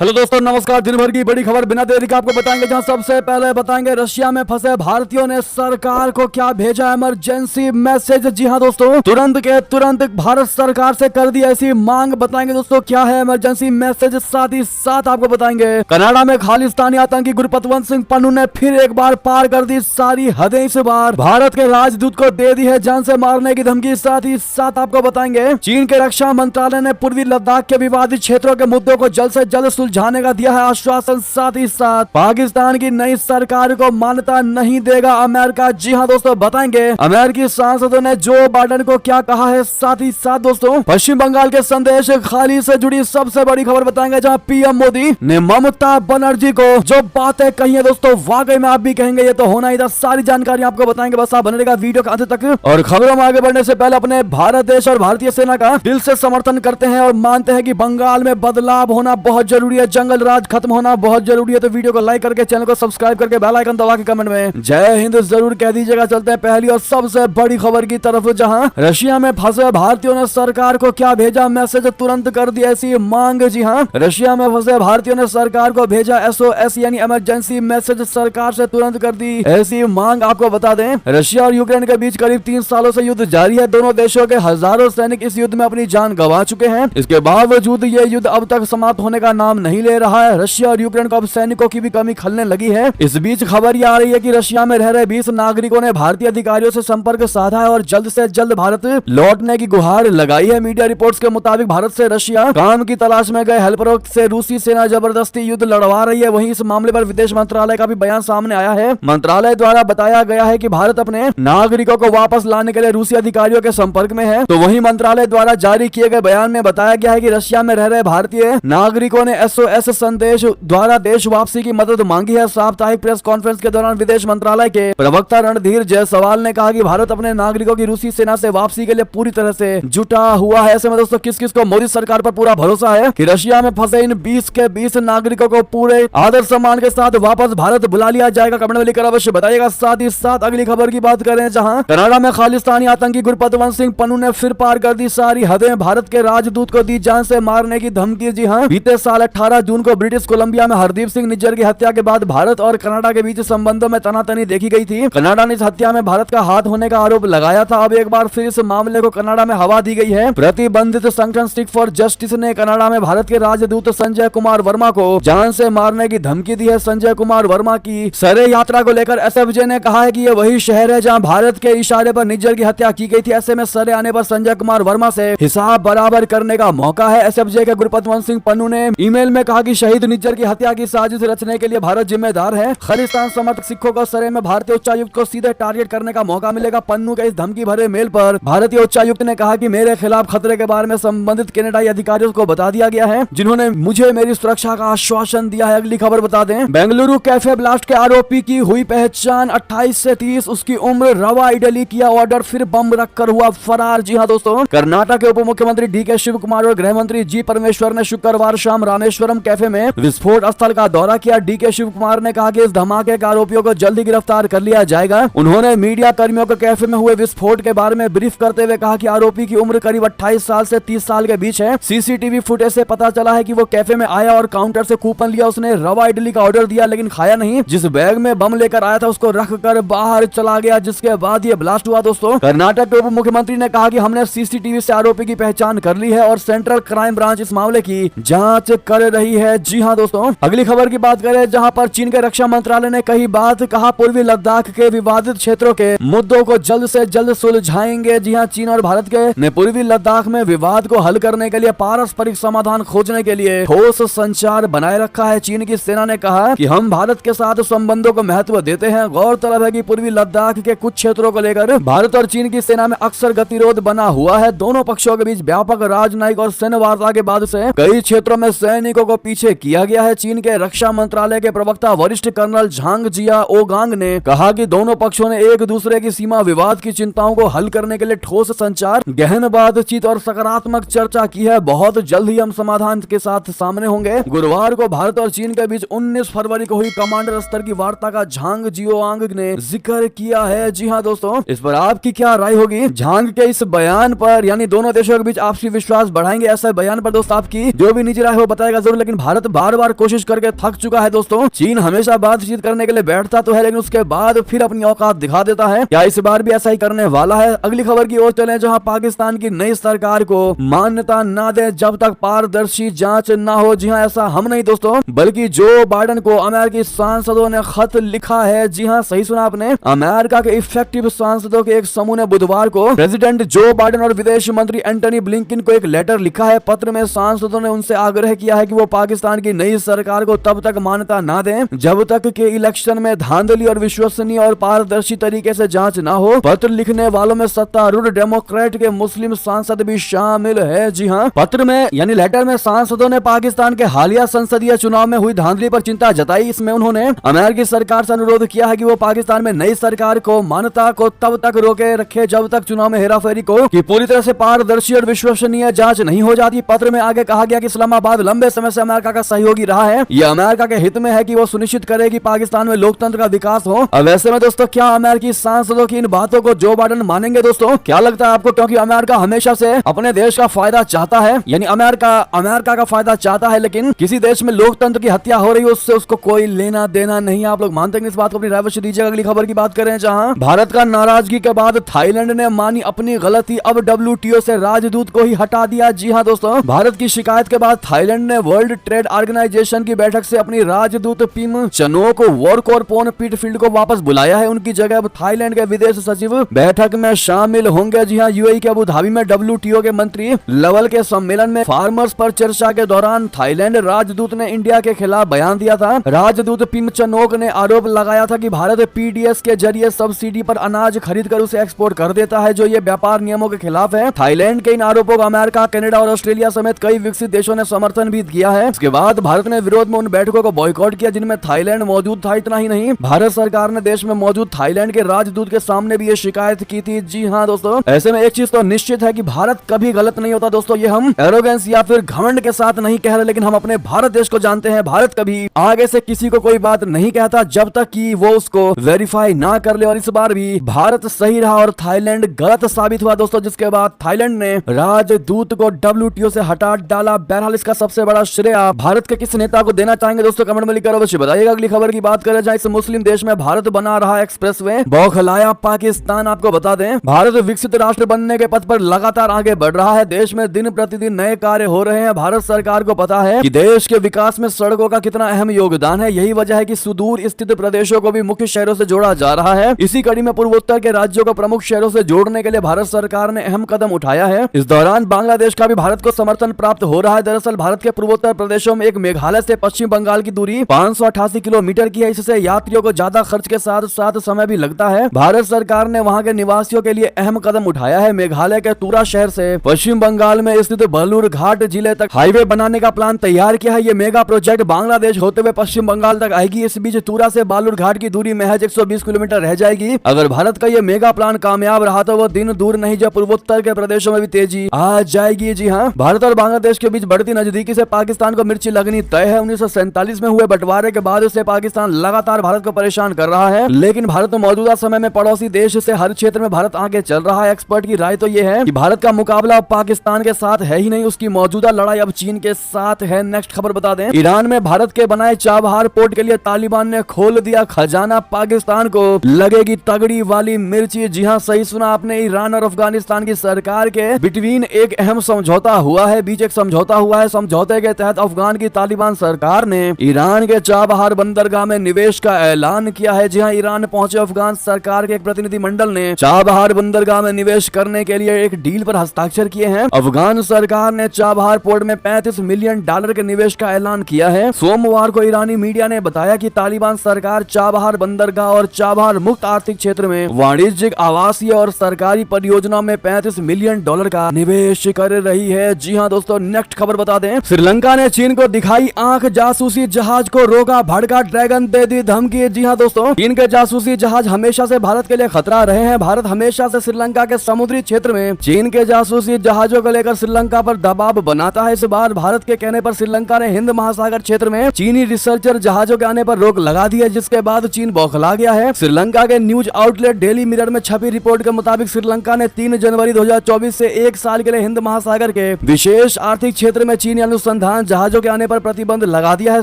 Hello दोस्तों, नमस्कार। दिन भर की बड़ी खबर बिना देरी के आपको बताएंगे, जहां सबसे पहले बताएंगे रशिया में फंसे भारतीयों ने सरकार को क्या भेजा इमरजेंसी मैसेज। जी हां दोस्तों, तुरंत के तुरंत भारत सरकार से कर दी ऐसी मांग। बताएंगे दोस्तों क्या है इमरजेंसी मैसेज, साथ ही साथ आपको बताएंगे कनाडा में खालिस्तानी आतंकी गुरपतवंत सिंह पन्नू ने फिर एक बार पार कर दी सारी हदें। इस बार भारत के राजदूत को दे दी है जान से मारने की धमकी। साथ ही साथ आपको बताएंगे चीन के रक्षा मंत्रालय ने पूर्वी लद्दाख के विवादित क्षेत्रों के मुद्दों को जल्द से जल्द सुलझाने का दिया है आश्वासन। साथ ही साथ पाकिस्तान की नई सरकार को मान्यता नहीं देगा अमेरिका। जी हां दोस्तों, बताएंगे अमेरिकी सांसदों ने जो बाइडेन को क्या कहा है। साथ ही साथ दोस्तों पश्चिम बंगाल के संदेश खाली से जुड़ी सबसे बड़ी खबर बताएंगे, जहां पीएम मोदी ने ममता बनर्जी को जो बातें कही है दोस्तों, वाकई में आप भी कहेंगे ये तो होना ही था। सारी जानकारी आपको बताएंगे, बस आप बने रहेगा वीडियो के अंत तक। और खबरों में आगे बढ़ने से पहले अपने भारत देश और भारतीय सेना का दिल से समर्थन करते हैं और मानते हैं कि बंगाल में बदलाव होना बहुत जरूरी है, जंगल राज खत्म होना बहुत जरूरी है। तो वीडियो को लाइक करके चैनल को सब्सक्राइब करके बेल आइकन दबा के कमेंट में जय हिंद जरूर कह दीजिएगा। चलते हैं पहली और सबसे बड़ी खबर की तरफ, जहां रशिया में फंसे भारतीयों ने सरकार को क्या भेजा मैसेज, तुरंत कर दी ऐसी मांग। जी हां, रशिया में फंसे भारतीयों ने सरकार को भेजा SOS यानी इमरजेंसी मैसेज, सरकार से तुरंत कर दी ऐसी मांग। आपको बता दें रशिया और यूक्रेन के बीच करीब 3 सालों से युद्ध जारी है। दोनों देशों के हजारों सैनिक इस युद्ध में अपनी जान गंवा चुके हैं। इसके बावजूद ये युद्ध अब तक समाप्त होने का नाम नहीं ले रहा है। रशिया और यूक्रेन को अब सैनिकों की भी कमी खलने लगी है। इस बीच खबर यह आ रही है कि रशिया में रह रहे 20 नागरिकों ने भारतीय अधिकारियों से संपर्क साधा है और जल्द से जल्द भारत लौटने की गुहार लगाई है। मीडिया रिपोर्ट्स के मुताबिक भारत से रशिया काम की तलाश में गए हेल्परों से रूसी सेना जबरदस्ती युद्ध लड़वा रही है। वहीं इस मामले पर विदेश मंत्रालय का भी बयान सामने आया है। मंत्रालय द्वारा बताया गया है कि भारत अपने नागरिकों को वापस लाने के लिए रूसी अधिकारियों के संपर्क में है। तो वहीं मंत्रालय द्वारा जारी किए गए बयान में बताया गया है कि रशिया में रह रहे भारतीय नागरिकों ने SOS संदेश द्वारा देश वापसी की मदद मांगी है। साप्ताहिक प्रेस कॉन्फ्रेंस के दौरान विदेश मंत्रालय के प्रवक्ता रणधीर जायसवाल ने कहा कि भारत अपने नागरिकों की रूसी सेना से वापसी के लिए पूरी तरह से जुटा हुआ है। ऐसे में दोस्तों किस किस को मोदी सरकार पर पूरा भरोसा है कि रशिया में फंसे इन 20 के 20 नागरिकों को पूरे आदर सम्मान के साथ वापस भारत बुला लिया जाएगा? कमेंट में लिखकर अवश्य बताइएगा। साथ ही साथ अगली खबर की बात करें, जहां कनाडा में खालिस्तानी आतंकी गुरपतवंत सिंह पन्नू ने फिर पार कर दी सारी हदें, भारत के राजदूत को दी जान से मारने की धमकी। जी हां, बीते साल 18 जून को ब्रिटिश कोलंबिया में हरदीप सिंह निज्जर की हत्या के बाद भारत और कनाडा के बीच संबंधों में तनातनी देखी गई थी। कनाडा ने इस हत्या में भारत का हाथ होने का आरोप लगाया था। अब एक बार फिर इस मामले को कनाडा में हवा दी गई है। प्रतिबंधित संगठन स्टिक फॉर जस्टिस ने कनाडा में भारत के राजदूत संजय कुमार वर्मा को जान से मारने की धमकी दी है। संजय कुमार वर्मा की सरे यात्रा को लेकर SFJ ने कहा है कि ये वही शहर है जहां भारत के इशारे पर निज्जर की हत्या की गई थी। ऐसे में सरे आने पर संजय कुमार वर्मा से हिसाब बराबर करने का मौका है। SFJ के गुरपतवंत सिंह पन्नू ने ईमेल में कहा कि शहीद निज्जर की हत्या की साजिश रचने के लिए भारत जिम्मेदार है। खालिस्तान समर्थक सिखों को सरे में भारतीय उच्चायुक्त को सीधे टारगेट करने का मौका मिलेगा। पन्नू के इस धमकी भरे मेल पर भारतीय उच्चायुक्त ने कहा कि मेरे खिलाफ खतरे के बारे में संबंधित कनाडाई अधिकारियों को बता दिया गया है, जिन्होंने मुझे मेरी सुरक्षा का आश्वासन दिया है। अगली खबर बता दें, बेंगलुरु कैफे ब्लास्ट के आरोपी की हुई पहचान, 28 से 30 उसकी उम्र, रवा इडली किया ऑर्डर, फिर बम रखकर हुआ फरार। जी हां दोस्तों, कर्नाटक के उप मुख्यमंत्री DK शिव कुमार और गृह मंत्री G परमेश्वर ने शुक्रवार शाम रामेश्वरम कैफे में विस्फोट स्थल का दौरा किया। DK शिव कुमार ने कहा कि इस धमाके के आरोपियों को जल्दी गिरफ्तार कर लिया जाएगा। उन्होंने मीडिया कर्मियों को कैफे में हुए विस्फोट के बारे में ब्रीफ करते हुए कहा कि आरोपी की उम्र करीब 28 साल से 30 साल के बीच है। CCTV फुटेज से पता चला है कि वो कैफे में आया और काउंटर से कूपन लिया। उसने रवा इडली का ऑर्डर दिया लेकिन खाया नहीं। जिस बैग में बम लेकर आया था उसको रख कर बाहर चला गया, जिसके बाद ये ब्लास्ट हुआ। दोस्तों कर्नाटक के उप मुख्यमंत्री ने कहा कि हमने CCTV से आरोपी की पहचान कर ली है और सेंट्रल क्राइम ब्रांच इस मामले की जांच कर रही है। जी हाँ दोस्तों, अगली खबर की बात करें, जहां पर चीन के रक्षा मंत्रालय ने कई बात कहा, पूर्वी लद्दाख के विवादित क्षेत्रों के मुद्दों को जल्द से जल्द सुलझाएंगे। जी हां, चीन और भारत के ने पूर्वी लद्दाख में विवाद को हल करने के लिए पारस्परिक समाधान खोजने के लिए ठोस संचार बनाए रखा है। चीन की सेना ने कहा कि हम भारत के साथ संबंधों को महत्व देते हैं। गौरतलब है कि पूर्वी लद्दाख के कुछ क्षेत्रों को लेकर भारत और चीन की सेना में अक्सर गतिरोध बना हुआ है। दोनों पक्षों के बीच व्यापक राजनयिक और सैन्य वार्ता के बाद से कई क्षेत्रों में सैनिकों को पीछे किया गया है। चीन के रक्षा मंत्रालय के प्रवक्ता वरिष्ठ कर्नल झांग जिया ओगांग ने कहा कि दोनों पक्षों ने एक दूसरे की सीमा विवाद की चिंताओं को हल करने के लिए ठोस संचार, गहन बातचीत और सकारात्मक चर्चा की है। बहुत जल्द ही हम समाधान के साथ सामने होंगे। गुरुवार को भारत और चीन के बीच 19 फरवरी को हुई कमांडर स्तर की वार्ता का झांग जियोआंग ने जिक्र किया है। जी हाँ दोस्तों, इस पर आपकी क्या राय होगी? झांग के इस बयान पर, यानी दोनों देशों के बीच आपसी विश्वास बढ़ाएंगे ऐसे बयान पर दोस्त आपकी जो भी निजी राय हो बताएगा जरूर, लेकिन भारत बार बार कोशिश करके थक चुका है दोस्तों। चीन हमेशा बातचीत करने के लिए बैठता तो है, लेकिन उसके बाद फिर अपनी औकात दिखा देता है। क्या इस बार भी ऐसा ही करने वाला है? अगली खबर की ओर चले, जहां पाकिस्तान की नई सरकार को मान्यता ना दे जब तक पारदर्शी जांच ना हो। जी हां, ऐसा हम नहीं दोस्तों, बल्कि जो बाइडेन को अमेरिकी सांसदों ने खत लिखा है। जी हां, सही सुना आपने। अमेरिका के इफेक्टिव सांसदों के एक समूह ने बुधवार को प्रेसिडेंट जो बाइडेन और विदेश मंत्री एंटनी ब्लिंकन को एक लेटर लिखा है। पत्र में सांसदों ने उनसे आग्रह किया है कि वो पाकिस्तान की नई सरकार को तब तक मान्यता ना दें जब तक के इलेक्शन में धांधली और विश्वसनीय और पारदर्शी तरीके से जांच ना हो। पत्र लिखने वालों में सत्तारूढ़ डेमोक्रेट के मुस्लिम सांसद भी शामिल है। जी हां, पत्र में यानी लेटर में सांसदों ने पाकिस्तान के हालिया संसदीय चुनाव में हुई धांधली पर चिंता जताई। इसमें उन्होंने अमेरिकी सरकार से अनुरोध किया है कि वो पाकिस्तान में नई सरकार को मान्यता को तब तक रोके रखे जब तक चुनाव में हेराफेरी को की पूरी तरह से पारदर्शी और विश्वसनीय जांच नहीं हो जाती। पत्र में आगे कहा गया कि इस्लामाबाद लंबे समय से अमेरिका का सहयोगी रहा है। यह अमेरिका के हित में है कि वो सुनिश्चित करे कि पाकिस्तान में लोकतंत्र का विकास हो। अब ऐसे में दोस्तों, क्या अमेरिकी सांसदों की इन बातों को जो बाइडेन मानेंगे? दोस्तों, क्या लगता है आपको? क्योंकि अमेरिका हमेशा से अपने देश का फायदा चाहता है, यानी अमेरिका का फायदा चाहता है, लेकिन किसी देश में लोकतंत्र की हत्या हो रही है उससे उसको कोई लेना देना नहीं है। आप लोग मानते हैं इस बात को? अपनी राय अवश्य दीजिएगा। अगली खबर की बात करें, जहां भारत का नाराजगी के बाद थाईलैंड ने मानी अपनी गलती, अब WTO से राजदूत को ही हटा दिया। जी हां दोस्तों, भारत की शिकायत के बाद थाईलैंड ने वर्ल्ड ट्रेड ऑर्गेनाइजेशन की बैठक से अपनी राजदूत पिम चनोक वोरकोरपोन पीटफील्ड को वापस बुलाया है। उनकी जगह अब थाईलैंड के विदेश सचिव बैठक में शामिल होंगे। जी हां, यूएई के अबू धाबी में WTO के मंत्री लेवल के सम्मेलन में फार्मर्स पर चर्चा के दौरान थाईलैंड राजदूत ने इंडिया के खिलाफ बयान दिया था। राजदूत पिम चनोक ने आरोप लगाया था कि भारत PDS के जरिए सब्सिडी पर अनाज खरीद कर उसे एक्सपोर्ट कर देता है, जो ये व्यापार नियमों के खिलाफ है। थाईलैंड के इन आरोपों को अमेरिका, कनाडा और ऑस्ट्रेलिया समेत कई विकसित देशों ने समर्थन भी किया है। इसके बाद भारत ने विरोध में उन बैठकों को बॉयकॉट किया जिनमें थाईलैंड मौजूद था। इतना ही नहीं, भारत सरकार ने देश में मौजूद थाईलैंड के राजदूत के सामने भी ये शिकायत की थी। जी हाँ दोस्तों, ऐसे में एक चीज तो निश्चित है कि भारत कभी गलत नहीं होता दोस्तों। ये हम एरोगेंस या फिर घमंड के साथ नहीं कह रहे, लेकिन हम अपने भारत देश को जानते हैं। भारत कभी आगे से किसी को कोई बात नहीं कहता जब तक कि वो उसको वेरीफाई ना कर ले, और इस बार भी भारत सही रहा और थाईलैंड गलत साबित हुआ दोस्तों, जिसके बाद थाईलैंड ने राजदूत को WTO से हटा डाला। बहरहाल इसका सबसे बड़ा श्रेय भारत के किस नेता को देना चाहेंगे दोस्तों? कमेंट में लिखकर अवश्य बताइएगा। अगली खबर की बात करें, जहां इस मुस्लिम देश में भारत बना रहा एक्सप्रेसवे, बौखलाया पाकिस्तान। आपको बता दें, भारत विकसित राष्ट्र बनने के पथ पर लगातार आगे बढ़ रहा है। देश में दिन प्रतिदिन नए कार्य हो रहे हैं। भारत सरकार को पता है कि देश के विकास में सड़कों का कितना अहम योगदान है। यही वजह है कि सुदूर स्थित प्रदेशों को भी मुख्य शहरों से जोड़ा जा रहा है। इसी कड़ी में पूर्वोत्तर के राज्यों को प्रमुख शहरों से जोड़ने के लिए भारत सरकार ने अहम कदम उठाया है। इस दौरान बांग्लादेश का भी भारत को समर्थन प्राप्त हो रहा है। दरअसल भारत के पूर्वोत्तर प्रदेशों में एक मेघालय से पश्चिम बंगाल की दूरी 588 किलोमीटर की है। इससे यात्रियों को ज्यादा खर्च के साथ साथ समय भी लगता है। भारत सरकार ने वहां के निवासियों के लिए अहम कदम उठाया है। मेघालय के तुरा शहर से पश्चिम बंगाल में स्थित बालूरघाट जिले तक हाईवे बनाने का प्लान तैयार किया है। ये मेगा प्रोजेक्ट बांग्लादेश होते हुए पश्चिम बंगाल तक आएगी। इस बीच तुरा से बालूरघाट की दूरी महज 120 किलोमीटर रह जाएगी। अगर भारत का ये मेगा प्लान कामयाब रहा तो वो दिन दूर नहीं जब पूर्वोत्तर के प्रदेशों में भी तेजी आ जाएगी। जी हाँ, भारत और बांग्लादेश के बीच बढ़ती नजदीकी से पाकिस्तान को मिर्ची लगनी तय है। 1947 में हुए बंटवारे के बाद से पाकिस्तान लगातार भारत को परेशान कर रहा है, लेकिन भारत मौजूदा समय में पड़ोसी देश से हर क्षेत्र में भारत आगे चल रहा है। एक्सपर्ट की राय तो ये है कि भारत का मुकाबला अब पाकिस्तान के साथ है ही नहीं, उसकी मौजूदा लड़ाई अब चीन के साथ है। नेक्स्ट खबर बता दें, ईरान में भारत के बनाए चाबहार पोर्ट के लिए तालिबान ने खोल दिया खजाना। पाकिस्तान को लगेगी तगड़ी वाली मिर्ची। जी हाँ, सही सुना आपने, ईरान और अफगानिस्तान की सरकार के बिटवीन एक अहम समझौता हुआ है। बीच एक समझौता हुआ है। समझौते के तहत अफगान की तालिबान सरकार ने ईरान के चाबहार बंदरगाह में निवेश का ऐलान किया है। जी हाँ, ईरान पहुंचे अफगान सरकार के एक प्रतिनिधि मंडल ने चाबहार बंदरगाह में निवेश करने के लिए एक डील पर हस्ताक्षर किए हैं। अफगान सरकार ने चाबहार पोर्ट में $35 मिलियन के निवेश का ऐलान किया है। सोमवार को ईरानी मीडिया ने बताया कि तालिबान सरकार चाबहार बंदरगाह और चाबहार मुक्त आर्थिक क्षेत्र में वाणिज्यिक, आवासीय और सरकारी परियोजनाओं में $35 मिलियन का निवेश कर रही है। जी हाँ दोस्तों, नेक्स्ट खबर बता दें, श्रीलंका ने चीन को दिखाई आंख, जासूसी जहाज को रोका, भड़का, ड्रैगन दे दी धमकी। जी हाँ दोस्तों, चीन के जासूसी जहाज हमेशा से भारत के लिए खतरा रहे हैं। भारत हमेशा से श्रीलंका के समुद्री क्षेत्र में चीन के जासूसी जहाजों को लेकर श्रीलंका पर दबाव बनाता है। इस बार भारत के कहने पर श्रीलंका ने हिंद महासागर क्षेत्र में चीनी रिसर्चर जहाजों के आने पर रोक लगा दी है, जिसके बाद चीन बौखला गया है। श्रीलंका के न्यूज आउटलेट डेली मिरर में छपी रिपोर्ट के मुताबिक श्रीलंका ने 3 जनवरी 2024 से 1 साल के लिए हिंद महासागर के विशेष आर्थिक क्षेत्र में चीनी अनुसंधान दौरान जहाजों के आने पर प्रतिबंध लगा दिया है।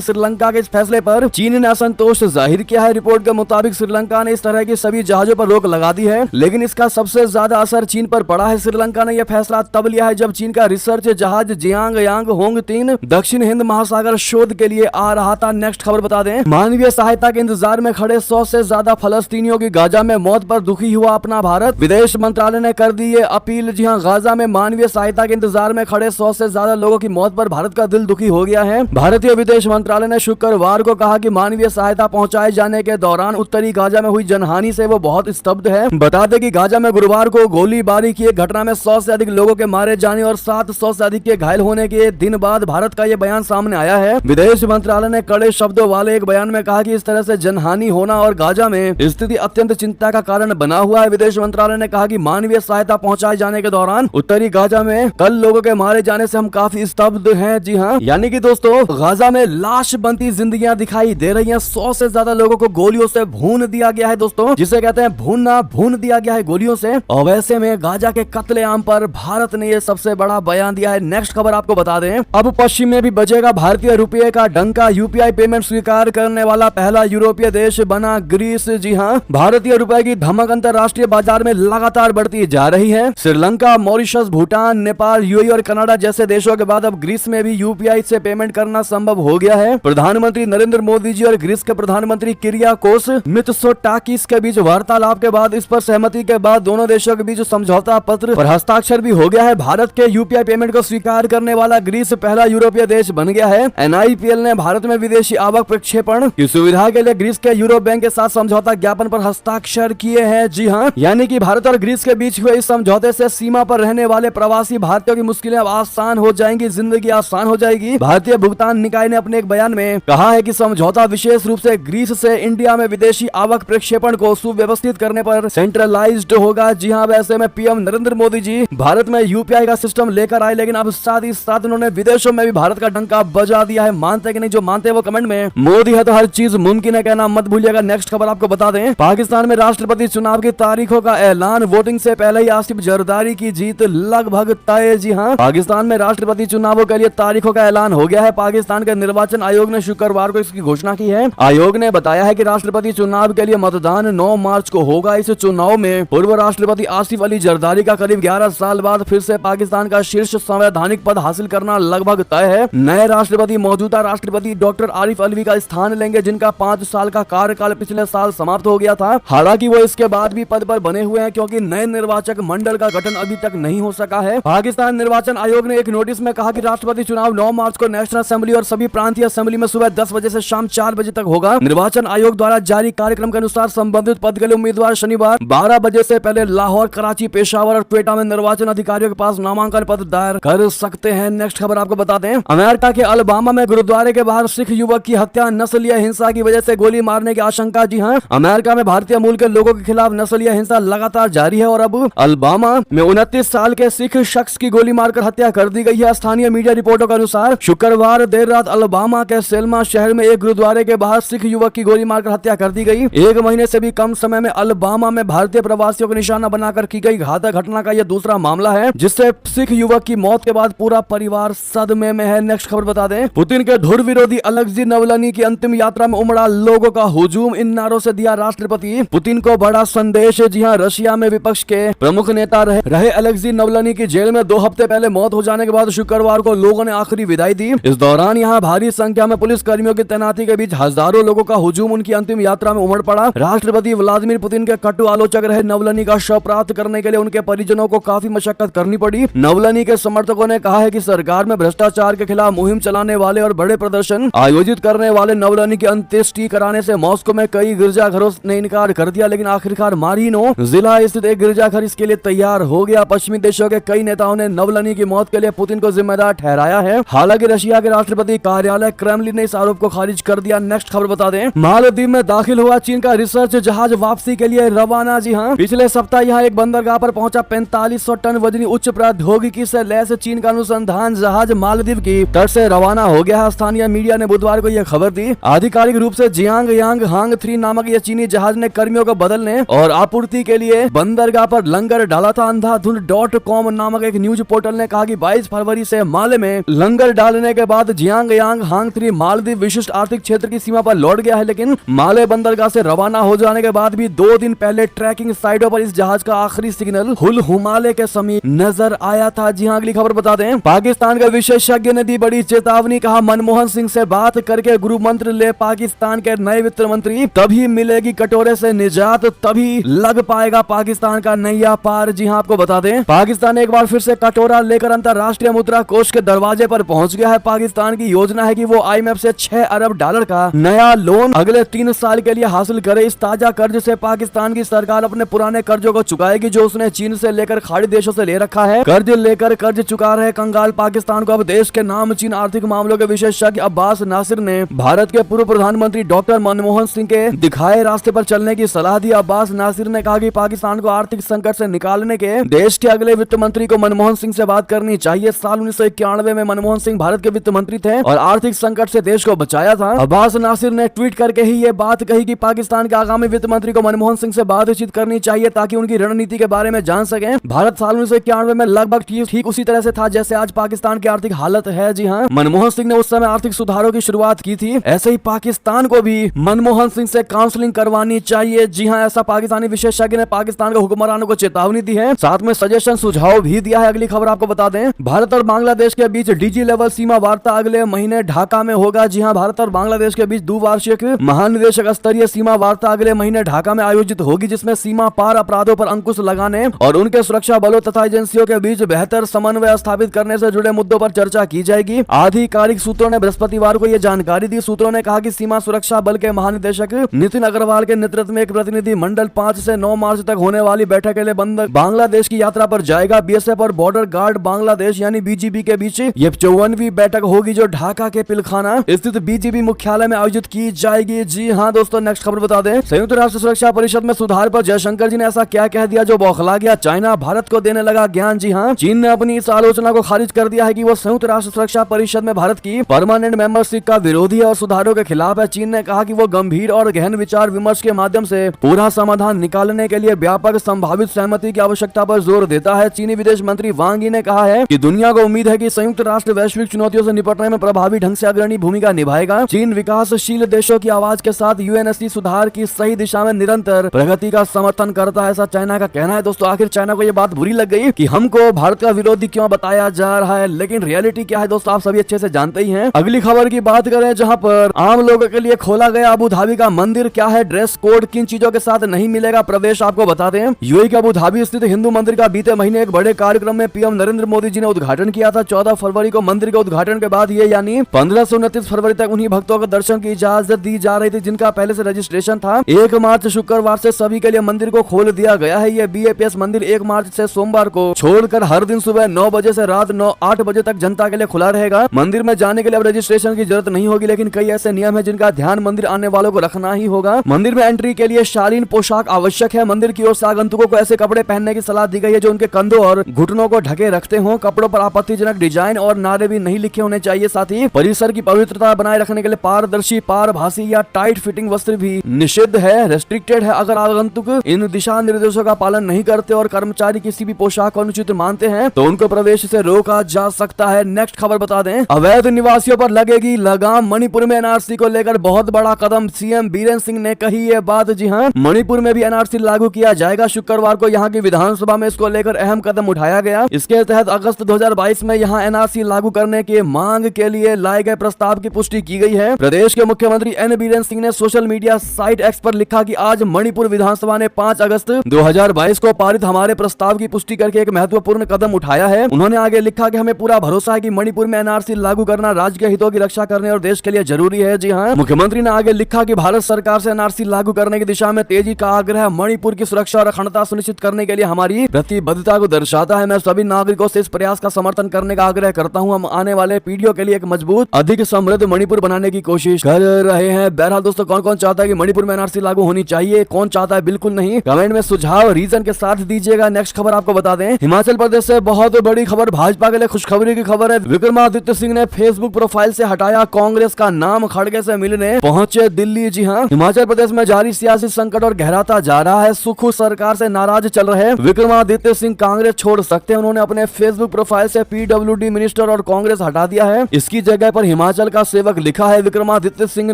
श्रीलंका के इस फैसले पर चीन ने असंतोष जाहिर किया है। रिपोर्ट के मुताबिक श्रीलंका ने इस तरह की सभी जहाजों पर रोक लगा दी है, लेकिन इसका सबसे ज्यादा असर चीन पर पड़ा है। श्रीलंका ने यह फैसला तब लिया है जब चीन का रिसर्च जहाज जियांग यांग होंग 3 दक्षिण हिंद महासागर शोध के लिए आ रहा था। नेक्स्ट खबर बता दें, मानवीय सहायता के इंतजार में खड़े 100 से ज्यादा फलस्तीनियों की गाजा में मौत पर दुखी हुआ अपना भारत। विदेश मंत्रालय ने कर दी ये अपील। जी हां, गाजा में मानवीय सहायता के इंतजार में खड़े 100 से ज्यादा लोगों की मौत पर भारत का दिल दुखी हो गया है। भारतीय विदेश मंत्रालय ने शुक्रवार को कहा कि मानवीय सहायता पहुंचाए जाने के दौरान उत्तरी गाजा में हुई जनहानि से वो बहुत स्तब्ध है। बता दें कि गाजा में गुरुवार को गोलीबारी की एक घटना में 100 से अधिक लोगों के मारे जाने और 700 से अधिक के घायल होने के दिन बाद भारत का यह बयान सामने आया है। विदेश मंत्रालय ने कड़े शब्दों वाले एक बयान में कहा कि इस तरह से जनहानि होना और गाजा में स्थिति अत्यंत चिंता का कारण बना हुआ है। विदेश मंत्रालय ने कहा कि मानवीय सहायता पहुंचाए जाने के दौरान उत्तरी गाजा में कल लोगों के मारे जाने से हम काफी स्तब्ध हैं। जी हाँ, यानी कि दोस्तों गाजा में लाश बनती जिंदगियां दिखाई दे रही हैं। 100 से ज्यादा लोगों को गोलियों से भून दिया गया है दोस्तों, जिसे कहते हैं भूनना, भून दिया गया है गोलियों से। और वैसे में गाजा के कत्लेआम पर भारत ने यह सबसे बड़ा बयान दिया है। नेक्स्ट खबर आपको बता दें, अब पश्चिम में भी बजेगा भारतीय रुपये का डंका। यूपीआई पेमेंट स्वीकार करने वाला पहला यूरोपीय देश बना ग्रीस। जी हाँ, भारतीय रुपए की धमक अंतरराष्ट्रीय बाजार में लगातार बढ़ती जा रही है। श्रीलंका, मॉरिशस, भूटान, नेपाल, यूएई और कनाडा जैसे देशों के बाद अब ग्रीस में भी यूपीआई से पेमेंट करना संभव हो गया है। प्रधानमंत्री नरेंद्र मोदी जी और ग्रीस के प्रधानमंत्री किरियाकोस मित्सोटाकिस के बीच वार्तालाप के बाद इस पर सहमति के बाद दोनों देशों के बीच समझौता पत्र पर हस्ताक्षर भी हो गया है। भारत के यूपीआई पेमेंट को स्वीकार करने वाला ग्रीस पहला यूरोपीय देश बन गया है। एनआईपीएल ने भारत में विदेशी आवक प्रक्षेपण की सुविधा के लिए ग्रीस के यूरो बैंक के साथ समझौता ज्ञापन पर हस्ताक्षर किए हैं। जी हाँ, यानी कि भारत और ग्रीस के बीच हुए इस समझौते से सीमा पर रहने वाले प्रवासी भारतीयों की मुश्किलें अब आसान हो जाएंगी, जिंदगी आसान हो जाएगी। भारतीय भुगतान निकाय ने अपने एक बयान में कहा है कि समझौता विशेष रूप से ग्रीस से इंडिया में विदेशी आवक प्रक्षेपण को सुव्यवस्थित करने पर सेंट्रलाइज्ड होगा। जी हाँ, वैसे में पीएम नरेंद्र मोदी जी भारत में यूपीआई का सिस्टम लेकर आए, लेकिन अब साथ ही साथ उन्होंने विदेशों में भी भारत का डंका बजा दिया है। मानते कि नहीं? जो मानते हैं वो कमेंट में मोदी है तो हर चीज मुमकिन है कहना मत भूलिएगा। नेक्स्ट खबर आपको बता दें, पाकिस्तान में राष्ट्रपति चुनाव की तारीखों का ऐलान। वोटिंग से पहले ही आसिफ जरदारी की जीत लगभग तय। जी हाँ, पाकिस्तान में राष्ट्रपति चुनावों के लिए तारीखों का ऐलान हो गया है। पाकिस्तान के निर्वाचन आयोग ने शुक्रवार को इसकी घोषणा की है। आयोग ने बताया है कि राष्ट्रपति चुनाव के लिए मतदान 9 मार्च को होगा। इस चुनाव में पूर्व राष्ट्रपति आसिफ अली जरदारी का करीब 11 साल बाद फिर से पाकिस्तान का शीर्ष संवैधानिक पद हासिल करना लगभग तय है। नए राष्ट्रपति मौजूदा राष्ट्रपति डॉक्टर आरिफ अलवी का स्थान लेंगे, जिनका 5 साल का कार्यकाल पिछले साल समाप्त हो गया था। हालांकि वो इसके बाद भी पद पर बने हुए हैं क्योंकि नए निर्वाचक मंडल का गठन अभी तक नहीं हो सका है। पाकिस्तान निर्वाचन आयोग ने एक नोटिस में कहा कि राष्ट्रपति चुनाव 9 मार्च को नेशनल असेंबली और सभी प्रांतीय असेंबली में सुबह 10 बजे से शाम 4 बजे तक होगा। निर्वाचन आयोग द्वारा जारी कार्यक्रम के अनुसार संबंधित पद के लिए उम्मीदवार शनिवार 12 बजे से पहले लाहौर, कराची, पेशावर और क्वेटा में निर्वाचन अधिकारियों के पास नामांकन पत्र दायर कर सकते हैं। नेक्स्ट खबर आपको बता दें, अमेरिका के अलबामा में गुरुद्वारे के बाहर सिख युवक की हत्या। नस्लीय हिंसा की वजह से गोली मारने की आशंका। जी हाँ, अमेरिका में भारतीय मूल के लोगों के खिलाफ नस्लीय हिंसा लगातार जारी है और अब अलबामा में 29 साल के सिख शख्स की गोली मारकर हत्या कर दी गई है। स्थानीय मीडिया रिपोर्टों के अनुसार शुक्रवार देर रात अलबामा के सेल्मा शहर में एक गुरुद्वारे के बाहर सिख युवक की गोली मारकर हत्या कर दी गई। 1 महीने से भी कम समय में अलबामा में भारतीय प्रवासियों को निशाना बनाकर की गई घातक घटना का यह दूसरा मामला है, जिससे सिख युवक की मौत के बाद पूरा परिवार सदमे में है। नेक्स्ट खबर बता दें, पुतिन के धुर विरोधी अलेक्सी नवलनी की अंतिम यात्रा में उमड़ा लोगों का हुजूम। इन नारों से दिया राष्ट्रपति पुतिन को बड़ा संदेश। जी हाँ, रशिया में विपक्ष के प्रमुख नेता रहे अलेक्सी नवलनी की जेल में 2 हफ्ते पहले मौत हो जाने के बाद शुक्रवार को लोगों ने आखिरी विदाई दी। इस दौरान यहाँ भारी संख्या में पुलिस कर्मियों की तैनाती के बीच हजारों लोगों का हुजूम उनकी अंतिम यात्रा में उमड़ पड़ा। राष्ट्रपति व्लादिमीर पुतिन के कटु आलोचक रहे नवलनी का शव प्राप्त करने के लिए उनके परिजनों को काफी मशक्कत करनी पड़ी। नवलनी के समर्थकों ने कहा है कि सरकार में भ्रष्टाचार के खिलाफ मुहिम चलाने वाले और बड़े प्रदर्शन आयोजित करने वाले नवलनी की अंत्येष्टि कराने से मॉस्को में कई गिरजाघरों ने इनकार कर दिया, लेकिन आखिरकार मारिनो जिला स्थित एक गिरजाघर इसके लिए तैयार हो गया। पश्चिमी देशों के कई नेताओं ने नवलनी की मौत के लिए पुतिन को जिम्मेदार ठहराया है। हालांकि रशिया के राष्ट्रपति कार्यालय क्रेमलिन ने इस आरोप को खारिज कर दिया। नेक्स्ट खबर बता दें, मालदीव में दाखिल हुआ चीन का रिसर्च जहाज वापसी के लिए रवाना। जी हाँ, पिछले सप्ताह यहाँ एक बंदरगाह पर पहुंचा 4500 टन वजनी उच्च प्रौद्योगिकी से लैस चीन का अनुसंधान जहाज मालदीव की तट से रवाना हो गया है। स्थानीय मीडिया ने बुधवार को यह खबर दी। आधिकारिक रूप से जियांग यांग हांग 3 नामक यह चीनी जहाज ने कर्मियों को बदलने और आपूर्ति के लिए बंदरगाह पर लंगर डाला था। अंधाधुंध.com नामक एक न्यूज पोर्टल ने कहा कि 22 फरवरी से माले में लंगर नजर डालने के बाद जियांग यांग हांग 3 मालदीव विशिष्ट आर्थिक क्षेत्र की सीमा पर लौट गया है, लेकिन माले बंदरगाह से रवाना हो जाने के बाद भी 2 दिन पहले ट्रैकिंग साइटों पर इस जहाज का आखिरी सिग्नल हुल हुमाले के समीप नजर आया था। जी हाँ, अगली खबर बता दें, पाकिस्तान के विशेषज्ञ ने दी बड़ी चेतावनी, कहा मनमोहन सिंह से बात करके गुरु मंत्र ले पाकिस्तान के नए वित्त मंत्री, तभी मिलेगी कटोरे से निजात, तभी लग पाएगा पाकिस्तान का नैया पार। जी हाँ, आपको बता दें, पाकिस्तान एक बार फिर से कटोरा लेकर अंतरराष्ट्रीय मुद्रा कोष के दरवाजे पर पहुंच गया है। पाकिस्तान की योजना है कि वो IMF से 6 अरब डॉलर का नया लोन अगले 3 साल के लिए हासिल करे। इस ताजा कर्ज से पाकिस्तान की सरकार अपने पुराने कर्जों को चुकाएगी जो उसने चीन से लेकर खाड़ी देशों से ले रखा है। कर्ज लेकर कर्ज चुका रहे कंगाल पाकिस्तान को अब देश के नामचीन आर्थिक मामलों के विशेषज्ञ अब्बास नासिर ने भारत के पूर्व प्रधानमंत्री डॉक्टर मनमोहन सिंह के दिखाए रास्ते पर चलने की सलाह दी। अब्बास नासिर ने कहा कि पाकिस्तान को आर्थिक संकट से निकालने के देश के अगले वित्त मंत्री को मनमोहन सिंह से बात करनी चाहिए। साल 1991 में मनमोहन सिंह भारत के वित्त मंत्री थे और आर्थिक संकट से देश को बचाया था। अब्बास नासिर ने ट्वीट करके ही ये बात कही कि पाकिस्तान के आगामी वित्त मंत्री को मनमोहन सिंह से बातचीत करनी चाहिए ताकि उनकी रणनीति के बारे में जान सके। भारत साल 1991 में लगभग ठीक उसी तरह से था जैसे आज पाकिस्तान की आर्थिक हालत है। जी हाँ, मनमोहन सिंह ने उस समय आर्थिक सुधारों की शुरुआत की थी। ऐसे ही पाकिस्तान को भी मनमोहन सिंह से काउंसलिंग करवानी चाहिए। जी हाँ, ऐसा पाकिस्तानी विशेषज्ञ ने पाकिस्तान के हुक्मरानों को चेतावनी दी है, साथ में सजेशन सुझाव भी दिया है। अगली खबर आपको बता दें, भारत और बांग्लादेश के बीच DG लेवल सीमा वार्ता अगले महीने ढाका में होगा। जी हाँ, भारत और बांग्लादेश के बीच द्विवार्षिक महानिदेशक स्तरीय सीमा वार्ता अगले महीने ढाका में आयोजित होगी, जिसमें सीमा पार अपराधों पर अंकुश लगाने और उनके सुरक्षा बलों तथा एजेंसियों के बीच बेहतर समन्वय स्थापित करने से जुड़े मुद्दों पर चर्चा की जाएगी। आधिकारिक सूत्रों ने बृहस्पतिवार को यह जानकारी दी। सूत्रों ने कहा कि सीमा सुरक्षा बल के महानिदेशक नितिन अग्रवाल के नेतृत्व में एक प्रतिनिधि मंडल 5 से 9 मार्च तक होने वाली बैठक के लिए बांग्लादेश की यात्रा पर जाएगा। BSF और बॉर्डर गार्ड बांग्लादेश यानी BGB के बीच ये 54वीं बैठक होगी जो ढाका के पिलखाना स्थित BGB मुख्यालय में आयोजित की जाएगी। जी हाँ दोस्तों, नेक्स्ट खबर बता दें, संयुक्त राष्ट्र सुरक्षा परिषद में सुधार पर जयशंकर जी ने ऐसा क्या कह दिया जो बौखला गया, चाइना भारत को देने लगा ज्ञान। जी हाँ, चीन ने अपनी इस आलोचना को खारिज कर दिया है कि वो संयुक्त राष्ट्र सुरक्षा परिषद में भारत की परमानेंट मेंबरशिप का विरोधी है और सुधारों के खिलाफ है। चीन ने कहा कि वो गंभीर और गहन विचार विमर्श के माध्यम से पूरा समाधान निकालने के लिए व्यापक संभावित सहमति की आवश्यकता पर जोर देता है। चीनी विदेश मंत्री वांग यी ने कहा है कि दुनिया को उम्मीद है कि संयुक्त राष्ट्र वैश्विक चुनौतियों से निपटने में प्रभावी ढंग से अग्रणी भूमिका निभाएगा। चीन विकासशील देशों की आवाज के साथ UNSC सुधार की सही दिशा में निरंतर प्रगति का समर्थन करता है, ऐसा चाइना का कहना है। दोस्तों, आखिर चाइना को ये बात बुरी लग गई कि हमको भारत का विरोधी क्यों बताया जा रहा है, लेकिन रियलिटी क्या है दोस्तों आप सभी अच्छे से जानते ही हैं। अगली खबर की बात करें, जहां पर आम लोगों के लिए खोला गया अबू धाबी का मंदिर, क्या है ड्रेस कोड, किन चीजों के साथ नहीं मिलेगा प्रवेश, आपको बता दें। UAE के अबू धाबी स्थित हिंदू मंदिर का बीते महीने एक बड़े कार्यक्रम में PM नरेंद्र मोदी जी ने उद्घाटन किया था। 14 फरवरी को मंदिर के उद्घाटन के बाद ये यानी 15 से 29 फरवरी तक उन्हीं भक्तों को दर्शन की इजाजत दी जा रही थी जिनका पहले से रजिस्ट्रेशन था। 1 मार्च शुक्रवार से सभी के लिए मंदिर को खोल दिया गया है। ये BAPS मंदिर 1 मार्च से सोमवार को छोड़कर हर दिन सुबह 9 बजे से रात 8 बजे तक जनता के लिए खुला रहेगा। मंदिर में जाने के लिए अब रजिस्ट्रेशन की जरूरत नहीं होगी, लेकिन कई ऐसे नियम है जिनका ध्यान मंदिर आने वालों को रखना ही होगा। मंदिर में एंट्री के लिए शालीन पोशाक आवश्यक है। मंदिर की ओर से आगंतुकों को ऐसे कपड़े पहनने की सलाह दी गई है जो उनके कंधों और घुटनों को ढके रखते हो। कपड़ों पर आपत्तिजनक डिजाइन और नारे भी नहीं लिखे होने चाहिए। साथ ही परिसर की पवित्रता बनाए रखने के लिए पारदर्शी, पारभासी या टाइट फिटिंग वस्त्र भी निषिद्ध है, रेस्ट्रिक्टेड है। अगर आगंतुक इन दिशा निर्देशों का पालन नहीं करते और कर्मचारी किसी भी पोशाक को अनुचित मानते हैं तो उनको प्रवेश से रोका जा सकता है। नेक्स्ट खबर बता दें, अवैध निवासियों पर लगेगी लगाम, मणिपुर में NRC को लेकर बहुत बड़ा कदम, CM बीरेन सिंह ने कही ये बात। जी हाँ, मणिपुर में भी NRC लागू किया जाएगा। शुक्रवार को यहाँ की विधानसभा में इसको लेकर अहम कदम उठाया गया। इसके तहत अगस्त 2022 में यहाँ NRC लागू करने की मांग के लिए लाए गए प्रस्ताव की पुष्टि की गई है। प्रदेश के मुख्यमंत्री N बीरेन सिंह ने सोशल मीडिया साइट X पर लिखा कि आज मणिपुर विधानसभा ने 5 अगस्त 2022 को पारित हमारे प्रस्ताव की पुष्टि करके एक महत्वपूर्ण कदम उठाया है। उन्होंने आगे लिखा कि हमें पूरा भरोसा है कि मणिपुर में NRC लागू करना राज्य के हितों की रक्षा करने और देश के लिए जरूरी है। जी हाँ, मुख्यमंत्री ने आगे लिखा कि भारत सरकार से NRC लागू करने की दिशा में तेजी का आग्रह मणिपुर की सुरक्षा और अखंडता सुनिश्चित करने के लिए हमारी प्रतिबद्धता को दर्शाता है। मैं सभी नागरिकों से इस प्रयास का समर्थन करने का आग्रह करता हूँ। हम आने वाले पीढ़ियों के लिए एक मजबूत, अधिक समृद्ध मणिपुर बनाने की कोशिश कर रहे हैं। बहरहाल दोस्तों, कौन कौन चाहता है कि मणिपुर में NRC लागू होनी चाहिए, कौन चाहता है बिल्कुल नहीं, कमेंट में सुझाव रीजन के साथ दीजिएगा। नेक्स्ट खबर आपको बता दें, हिमाचल प्रदेश से बहुत बड़ी खबर, भाजपा के लिए खुशखबरी की खबर है। विक्रमादित्य सिंह ने फेसबुक प्रोफाइल से हटाया कांग्रेस का नाम, खड़गे से मिलने पहुंचे दिल्ली। जी हाँ, हिमाचल प्रदेश में जारी सियासी संकट और गहराता जा रहा है। सुखू सरकार से नाराज चल रहे विक्रमादित्य सिंह कांग्रेस छोड़ सकते हैं। उन्होंने अपने फेसबुक प्रोफाइल से PWD मिनिस्टर और कांग्रेस हटा दिया है। इसकी जगह पर हिमाचल का सेवक लिखा है विक्रमादित्य सिंह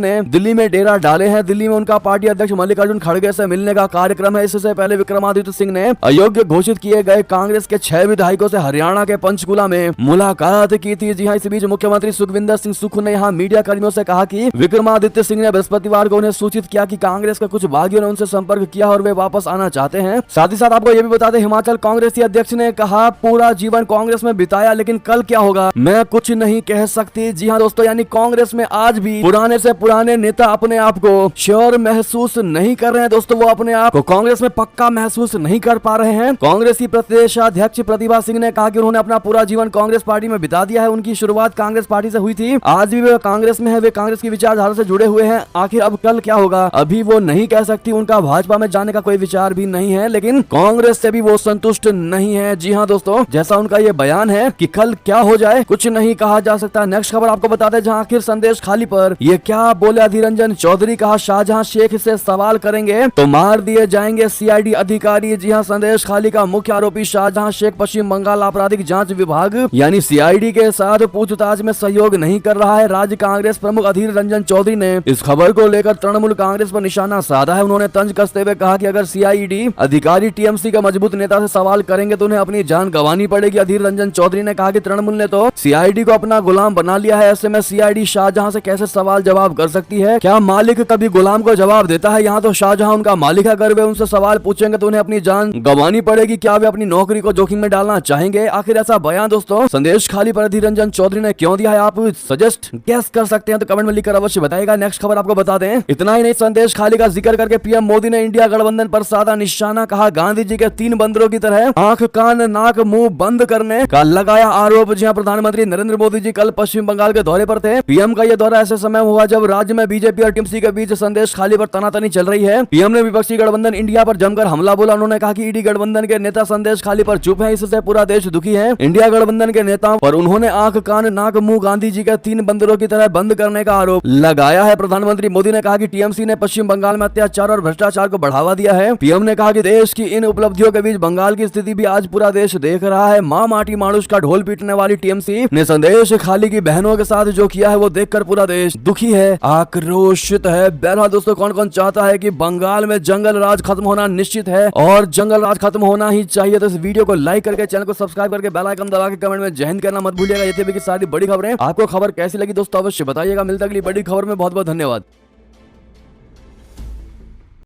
ने दिल्ली में डेरा डाले हैं। दिल्ली में उनका पार्टी अध्यक्ष मल्लिकार्जुन खड़गे से मिलने का कार्यक्रम है। इससे पहले विक्रमादित्य सिंह ने अयोग्य घोषित किए गए कांग्रेस के 6 विधायकों से हरियाणा के पंचकुला में मुलाकात की थी। जी हां, इस बीच मुख्यमंत्री सुखविंदर सिंह सुक्खू ने यहां मीडिया कर्मियों से कहा कि विक्रमादित्य सिंह ने बृहस्पतिवार को उन्हें सूचित किया कि कांग्रेस के कुछ बागियों ने उनसे संपर्क किया और वे वापस आना चाहते हैं। साथ ही साथ आपको यह भी बता दें, हिमाचल कांग्रेसी अध्यक्ष ने कहा पूरा जीवन कांग्रेस में बिताया, लेकिन कल क्या होगा मैं कुछ नहीं कह सकती। जी हां दोस्तों, यानी कांग्रेस में आज भी पुराने से पुराने नेता अपने आप को श्योर महसूस नहीं कर रहे हैं। दोस्तों, वो अपने आप को कांग्रेस में पक्का महसूस नहीं कर पा रहे हैं। कांग्रेसी प्रदेशाध्यक्ष प्रतिभा सिंह ने कहा कि उन्होंने अपना पूरा जीवन कांग्रेस पार्टी में बिता दिया है। उनकी शुरुआत कांग्रेस पार्टी से हुई थी, आज भी वे कांग्रेस में है, वे कांग्रेस की विचारधारा से जुड़े हुए हैं। आखिर अब कल क्या होगा अभी वो नहीं कह सकती। उनका भाजपा में जाने का कोई विचार भी नहीं है, लेकिन कांग्रेस से भी वो संतुष्ट नहीं है। जी हाँ दोस्तों, जैसा उनका ये बयान है कि कल क्या हो जाए कुछ नहीं कहा जा सकता। नेक्स्ट खबर आपको बता दें, जहां आखिर संदेश खाली पर ये क्या बोले अधीर रंजन चौधरी, कहा शाहजहां शेख से सवाल करेंगे तो मार दिए जाएंगे सीआईडी अधिकारी। जी हाँ, संदेश खाली का मुख्य आरोपी शाहजहां शेख पश्चिम बंगाल आपराधिक जांच विभाग यानी सीआईडी के साथ पूछताछ में सहयोग नहीं कर रहा है। राज्य कांग्रेस प्रमुख अधीर रंजन चौधरी ने इस खबर को लेकर तृणमूल कांग्रेस पर निशाना साधा है। उन्होंने तंज कसते हुए कहा कि अगर सीआईडी अधिकारी टीएमसी के मजबूत नेता से सवाल करेंगे तो उन्हें अपनी जान गंवानी पड़ेगी। अधीर रंजन चौधरी ने कहा कि तृणमूल ने तो सीआईडी को अपना गुलाम बना लिया है, ऐसे में सीआईडी शाहजहां से कैसे सवाल जवाब कर सकती है? क्या मालिक कभी गुलाम को जवाब देता है? यहाँ तो शाहजहां उनका मालिक है, अगर वे उनसे सवाल पूछेंगे तो उन्हें अपनी जान गंवानी पड़ेगी। क्या वे अपनी नौकरी को जोखिम में डालना चाहेंगे? आखिर ऐसा बयान दोस्तों संदेश खाली पर अधीर रंजन चौधरी ने क्यों दिया है, आप सजेस्ट गेस कर सकते हैं तो कमेंट में लिखकर अवश्य बताएगा। नेक्स्ट खबर आपको बता दें, इतना ही नहीं, संदेश खाली का जिक्र करके पीएम मोदी ने इंडिया गठबंधन पर साधा निशाना, कहा गांधी जी के 3 बंदरों की तरह आंख कान नाक मुंह बंद करने का लगाया आरोप। जी हां, प्रधानमंत्री नरेंद्र मोदी जी कल पश्चिम बंगाल के दौरे पर थे। पीएम का यह दौरा ऐसे समय हुआ जब राज्य में बीजेपी और टीएमसी के बीच संदेश खाली पर तनातनी चल रही है। पीएम ने विपक्षी गठबंधन इंडिया पर जमकर हमला बोला। उन्होंने कहा कि ईडी गठबंधन के नेता संदेश खाली पर चुप है, इससे पूरा देश दुखी है। इंडिया गठबंधन के नेताओं पर उन्होंने आंख कान नाक मुंह गांधी जी के 3 बंदरों की तरह बंद करने का आरोप लगाया है। प्रधानमंत्री मोदी ने कहा कि टीएमसी ने पश्चिम बंगाल में अत्याचार और भ्रष्टाचार को बढ़ावा दिया है। पीएम ने कहा कि देश की इन उपलब्धियों के बीच बंगाल की स्थिति भी आज पूरा देश देख रहा है। मां माटी मानुष का ढोल पीटने वाली टीएमसी ने संदेश खाली की बहनों के साथ जो किया है वो देखकर पूरा देश दुखी है, आक्रोशित है। बहरहाल दोस्तों, कौन कौन चाहता है कि बंगाल में जंगल राज खत्म होना निश्चित है और जंगल राज खत्म होना ही चाहिए, तो इस वीडियो को लाइक करके चैनल को सब्सक्राइब करके बेल आइकन दबा के कमेंट में जय हिंद कहना मत भूलिएगा। ये थी सारी बड़ी खबरें। आपको खबर कैसी लगी दोस्तों अवश्य बताइएगा। मिलता अगली बड़ी खबर में। बहुत बहुत धन्यवाद।